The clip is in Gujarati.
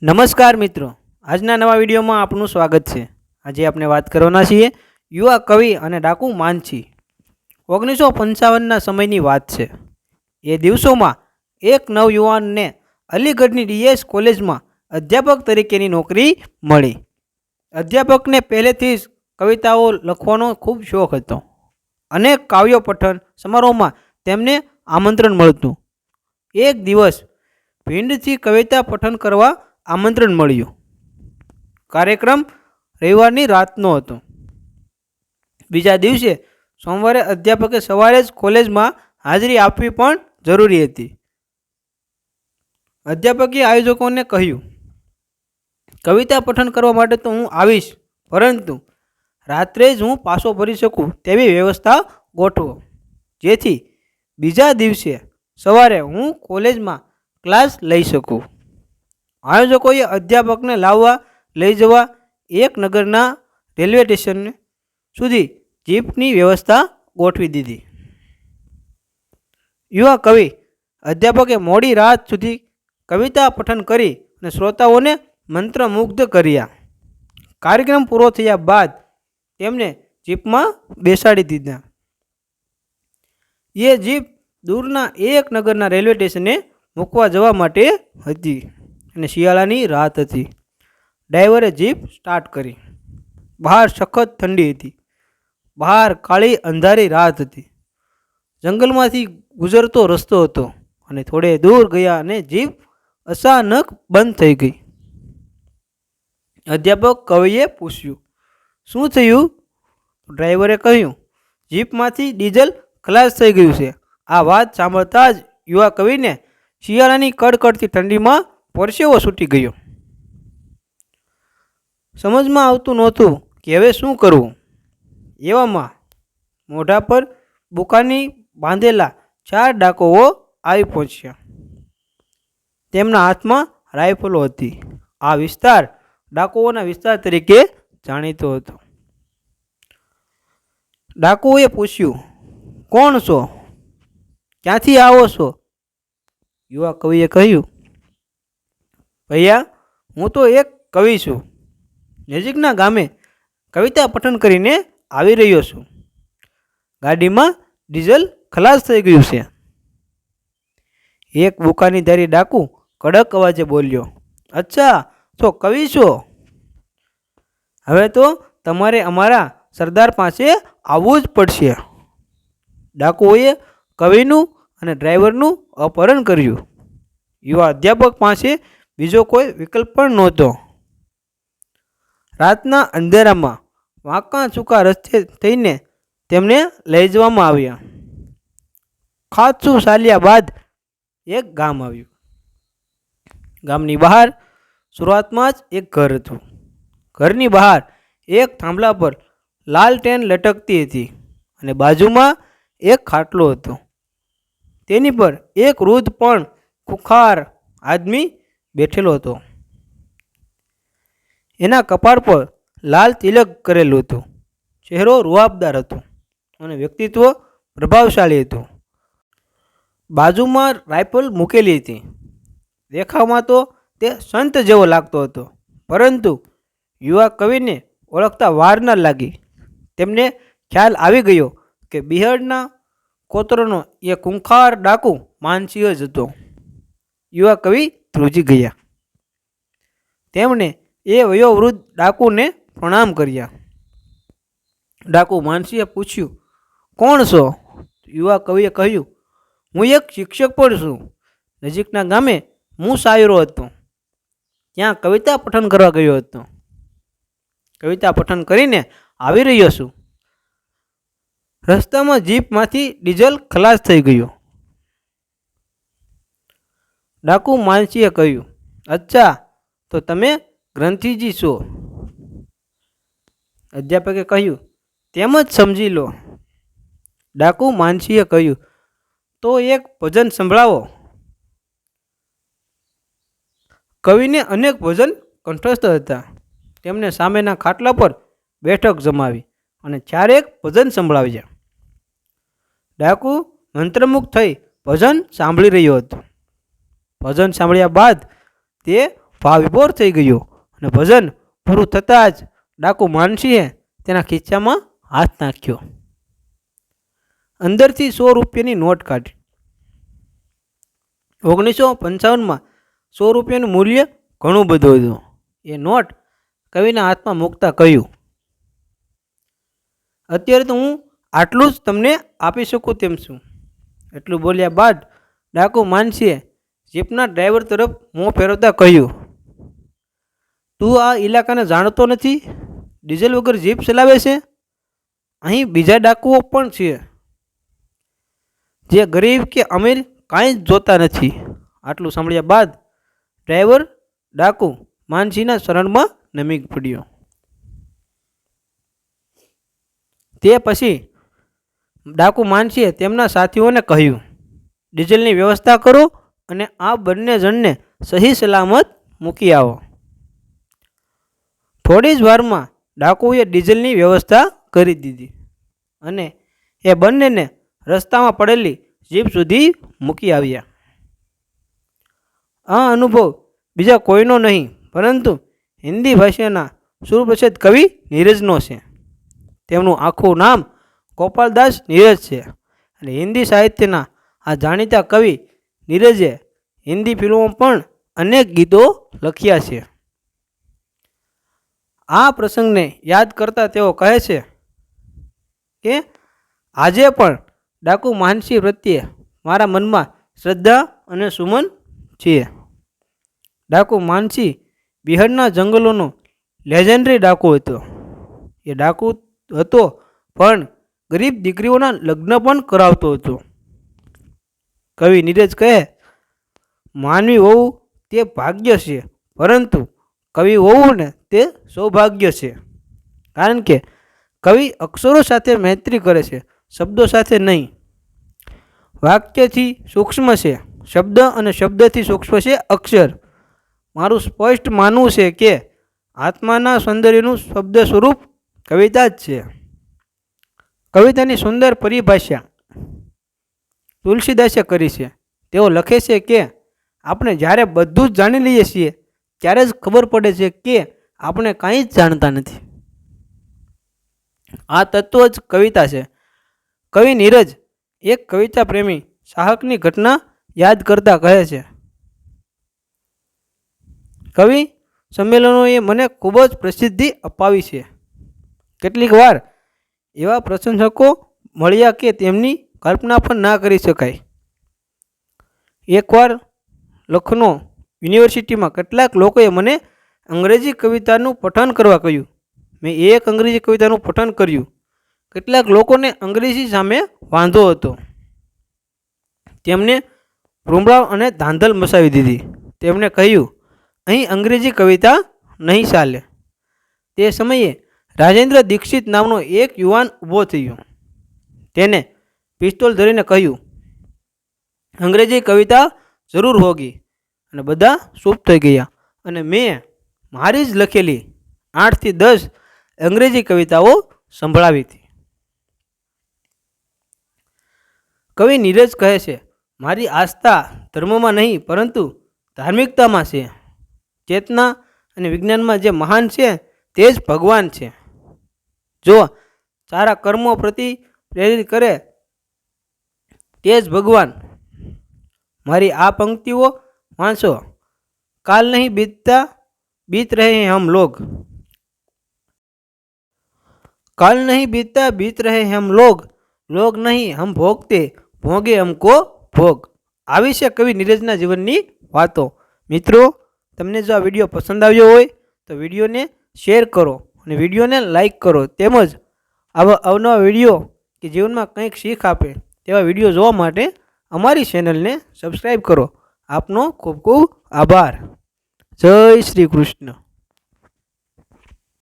નમસ્કાર મિત્રો, આજના નવા વિડીયોમાં આપનું સ્વાગત છે। આજે આપણે વાત કરવાના છીએ યુવા કવિ અને ડાકુ માનછી। 1955ના સમયની વાત છે। એ દિવસોમાં એક નવયુવાનને અલીગઢની ડીએસ કોલેજમાં અધ્યાપક તરીકેની નોકરી મળી। અધ્યાપકને પહેલેથી જ કવિતાઓ લખવાનો ખૂબ શોખ હતો। અનેક કાવ્યો પઠન સમારોહમાં તેમને આમંત્રણ મળતું। એક દિવસ ભીંડથી કવિતા પઠન કરવા આમંત્રણ મળ્યું। કાર્યક્રમ રવિવારની રાતનો હતો। બીજા દિવસે સોમવારે અધ્યાપકે સવારે જ કોલેજમાં હાજરી આપવી પણ જરૂરી હતી। અધ્યાપકે આયોજકોને કહ્યું, કવિતા પઠન કરવા માટે તો હું આવીશ, પરંતુ રાત્રે જ હું પાછો ફરી શકું તેવી વ્યવસ્થા ગોઠવો, જેથી બીજા દિવસે સવારે હું કોલેજમાં ક્લાસ લઈ શકું। આયોજકોએ અધ્યાપકને લાવવા લઈ જવા એક નગરના રેલવે સ્ટેશન સુધી જીપની વ્યવસ્થા ગોઠવી દીધી। યુવા કવિ અધ્યાપકે મોડી રાત સુધી કવિતા પઠન કરી અને શ્રોતાઓને મંત્રમુગ્ધ કર્યા। કાર્યક્રમ પૂરો થયા બાદ તેમને જીપમાં બેસાડી દીધા। એ જીપ દૂરના એક નગરના રેલવે સ્ટેશને મૂકવા જવા માટે હતી અને શિયાળાની રાત હતી। ડ્રાઈવરે જીપ સ્ટાર્ટ કરી। બહાર સખત ઠંડી હતી। બહાર કાળી અંધારી રાત હતી। જંગલમાંથી ગુજરતો રસ્તો હતો અને થોડે દૂર ગયા અને જીપ અચાનક બંધ થઈ ગઈ। અધ્યાપક કવિએ પૂછ્યું, શું થયું? ડ્રાઈવરે કહ્યું, જીપમાંથી ડીઝલ ખલાસ થઈ ગયું છે। આ વાત સાંભળતા જ યુવા કવિને શિયાળાની કડકડતી ઠંડીમાં પરસેવો છૂટી ગયો। સમજમાં આવતું નહોતું કે હવે શું કરવું। એવામાં મોઢા પર બુકાની બાંધેલા 4 ડાકોઓ આવી પહોંચ્યા। તેમના હાથમાં રાઇફલો હતી। આ વિસ્તાર ડાકોઓના વિસ્તાર તરીકે જાણીતો હતો। ડાકુઓએ પૂછ્યું, કોણ છો? ક્યાંથી આવો છો? યુવા કવિએ કહ્યું, ભૈયા, હું તો એક કવિ છું। નજીકના ગામે કવિતા પઠન કરીને આવી રહ્યો છું। ગાડીમાં ડીઝલ ખલાસ થઈ ગયું છે। એક બુકાનીધારી ડાકુ કડક અવાજે બોલ્યો, અચ્છા, તો કવિ છો? હવે તો તમારે અમારા સરદાર પાસે આવવું જ પડશે। ડાકુઓએ કવિનું અને ડ્રાઈવરનું અપહરણ કર્યું। યુવા અધ્યાપક પાસે બીજો કોઈ વિકલ્પ પણ નહોતો। રાતના અંધેરામાં વાંકા ચૂકા રસ્તે થઈને તેમને લઈ જવામાં આવ્યા। ખાસું ચાલ્યા બાદ એક ગામ આવ્યું। ગામની બહાર શરૂઆતમાં જ એક ઘર હતું। ઘરની બહાર એક થાંભલા પર લાલટેન લટકતી હતી અને બાજુમાં એક ખાટલો હતો। તેની પર એક વૃદ્ધ પણ ખુંખાર આદમી બેઠેલો હતો। એના કપાળ પર લાલ તિલક કરેલું હતું। ચહેરો રૂઆબદાર હતો અને વ્યક્તિત્વ પ્રભાવશાળી હતું। બાજુમાં રાઇફલ મૂકેલી હતી। દેખાવમાં તો તે સંત જેવો લાગતો હતો, પરંતુ યુવા કવિને ઓળખતા વાર ન લાગી। તેમને ખ્યાલ આવી ગયો કે બિહારના કોતરનો એ ખૂંખાર ડાકુ માનસિંહ જ હતો। યુવા કવિ ધ્રુજી ગયા। તેમણે એ વયોવૃદ્ધ ડાકુને પ્રણામ કર્યા। ડાકુ માનસિંહે પૂછ્યું, કોણ છો? યુવા કવિએ કહ્યું, હું એક શિક્ષક પણ છું। નજીકના ગામે હું શાયરો હતો, ત્યાં કવિતા પઠન કરવા ગયો હતો। કવિતા પઠન કરીને આવી રહ્યો છું। રસ્તામાં જીપમાંથી ડીઝલ ખલાસ થઈ ગયું। ડાકુ માનસિંહે કહ્યું, અચ્છા, તો તમે ગ્રંથિજી છો? અધ્યાપકે કહ્યું, તેમ જ સમજી લો। ડાકુ માનસિંહે કહ્યું, તો એક ભજન સંભળાવો। કવિને અનેક ભજન કંઠસ્થ હતા। તેમણે સામેના ખાટલા પર બેઠક જમાવી અને 4 ભજન સંભળાવ્યા। ડાકુ મંત્રમુગ્ધ થઈ ભજન સાંભળી રહ્યો હતો। ભજન સાંભળ્યા બાદ તે ભાવ વિભોર થઈ ગયો અને ભજન પૂરું થતાં જ ડાકુ માનસીએ તેના ખિસ્સામાં હાથ નાખ્યો. અંદરથી 100 રૂપિયાની નોટ કાઢી. 1955માં 100 રૂપિયાનું મૂલ્ય ઘણું બધું હતું. એ નોટ કવિના હાથમાં મૂકતા કહ્યું, અત્યારે તો હું આટલું જ તમને આપી શકું તેમ છું. એટલું બોલ્યા બાદ ડાકુ માનસીએ જીપના ડ્રાઈવર તરફ મોં ફેરવતા કહ્યું, તું આ ઇલાકાને જાણતો નથી? ડીઝલ વગર જીપ ચલાવે છે. અહીં બીજા ડાકુઓ પણ છે જે ગરીબ કે અમીર કાંઈ જ જોતા નથી. આટલું સાંભળ્યા બાદ ડ્રાઈવર ડાકુ માનસીના શરણમાં નમી પડ્યો. તે પછી ડાકુ માનસીએ તેમના સાથીઓને કહ્યું, ડીઝલની વ્યવસ્થા કરો અને આ બંને જણને સહી સલામત મૂકી આવો. થોડી જ વારમાં ડાકુએ ડીઝલની વ્યવસ્થા કરી દીધી અને એ બંનેને રસ્તામાં પડેલી જીપ સુધી મૂકી આવ્યા. આ અનુભવ બીજા કોઈનો નહીં પરંતુ હિન્દી ભાષાના સુપ્રસિદ્ધ કવિ નીરજનો છે. તેમનું આખું નામ ગોપાલદાસ નીરજ છે અને હિન્દી સાહિત્યના આ જાણીતા કવિ નીરજે હિન્દી ફિલ્મોમાં પણ અનેક ગીતો લખ્યા છે. આ પ્રસંગને યાદ કરતા તેઓ કહે છે કે આજે પણ ડાકુ માનસી પ્રત્યે મારા મનમાં શ્રદ્ધા અને સુમન છે. ડાકુ માનસી બિહારના જંગલોનો લેજેન્ડરી ડાકુ હતો. એ ડાકુ હતો પણ ગરીબ દીકરીઓના લગ્ન પણ કરાવતો હતો. કવિ નીરજ કહે, માનવી હોવું તે ભાગ્ય છે પરંતુ કવિ હોવું ને તે સૌભાગ્ય છે. કારણ કે કવિ અક્ષરો સાથે મૈત્રી કરે છે, શબ્દો સાથે નહીં. વાક્યથી સૂક્ષ્મ છે શબ્દ અને શબ્દથી સૂક્ષ્મ છે અક્ષર. મારું સ્પષ્ટ માનવું છે કે આત્માના સૌંદર્યનું શબ્દ સ્વરૂપ કવિતા જ છે. કવિતાની સુંદર પરિભાષા તુલસીદાસે કરી છે. તેઓ લખે છે કે આપણે જ્યારે બધું જ જાણી લઈએ છીએ ત્યારે જ ખબર પડે છે કે આપણે કાંઈ જ જાણતા નથી. આ તત્વ જ કવિતા છે. કવિ નીરજ એક કવિતા પ્રેમી સાહકની ઘટના યાદ કરતા કહે છે, કવિ સંમેલનોએ મને ખૂબ જ પ્રસિદ્ધિ અપાવી છે. કેટલીક વાર એવા પ્રશંસકો મળ્યા કે તેમની કલ્પના પણ ના કરી શકાય. એકવાર લખનૌ યુનિવર્સિટીમાં કેટલાક લોકોએ મને અંગ્રેજી કવિતાનું પઠન કરવા કહ્યું. મેં એક અંગ્રેજી કવિતાનું પઠન કર્યું. કેટલાક લોકોને અંગ્રેજી સામે વાંધો હતો. તેમને ભૂમરાવ અને ધાંધલ મચાવી દીધી. તેમણે કહ્યું, અહીં અંગ્રેજી કવિતા નહીં ચાલે. તે સમયે રાજેન્દ્ર દીક્ષિત નામનો એક યુવાન ઊભો થયો. તેને પિસ્તોલ ધરીને કહ્યું, અંગ્રેજી કવિતા જરૂર હોગી. અને બધા ચૂપ થઈ ગયા અને મેં મારી જ લખેલી 8 થી 10 અંગ્રેજી કવિતાઓ સંભળાવી હતી. કવિ નીરજ કહે છે, મારી આસ્થા ધર્મમાં નહીં પરંતુ ધાર્મિકતામાં છે. ચેતના અને વિજ્ઞાનમાં જે મહાન છે તે જ ભગવાન છે. જો સારા કર્મો પ્રતિ પ્રેરિત કરે તે જ ભગવાન. મારી આ પંક્તિઓ વાંચો. કાલ નહીં बीतता बीत रहे हैं हम काल नहीं बीतता बीत रहे हैं हम लोग नहीं हम भोगते भोगे हमको भोग. આવી છે કવિ નીરજના જીવનની વાતો. મિત્રો, તમને જો આ વિડીયો પસંદ આવ્યો હોય તો વિડીયોને શેર કરો અને વિડીયોને લાઈક કરો. તેમજ આવા અવનવા વિડીયો કે જીવનમાં કંઈક શીખ આપે તેવા વિડીયો જોવા માટે અમારી ચેનલને સબસ્ક્રાઈબ કરો. આપનો ખૂબ ખૂબ આભાર. જય શ્રી કૃષ્ણ.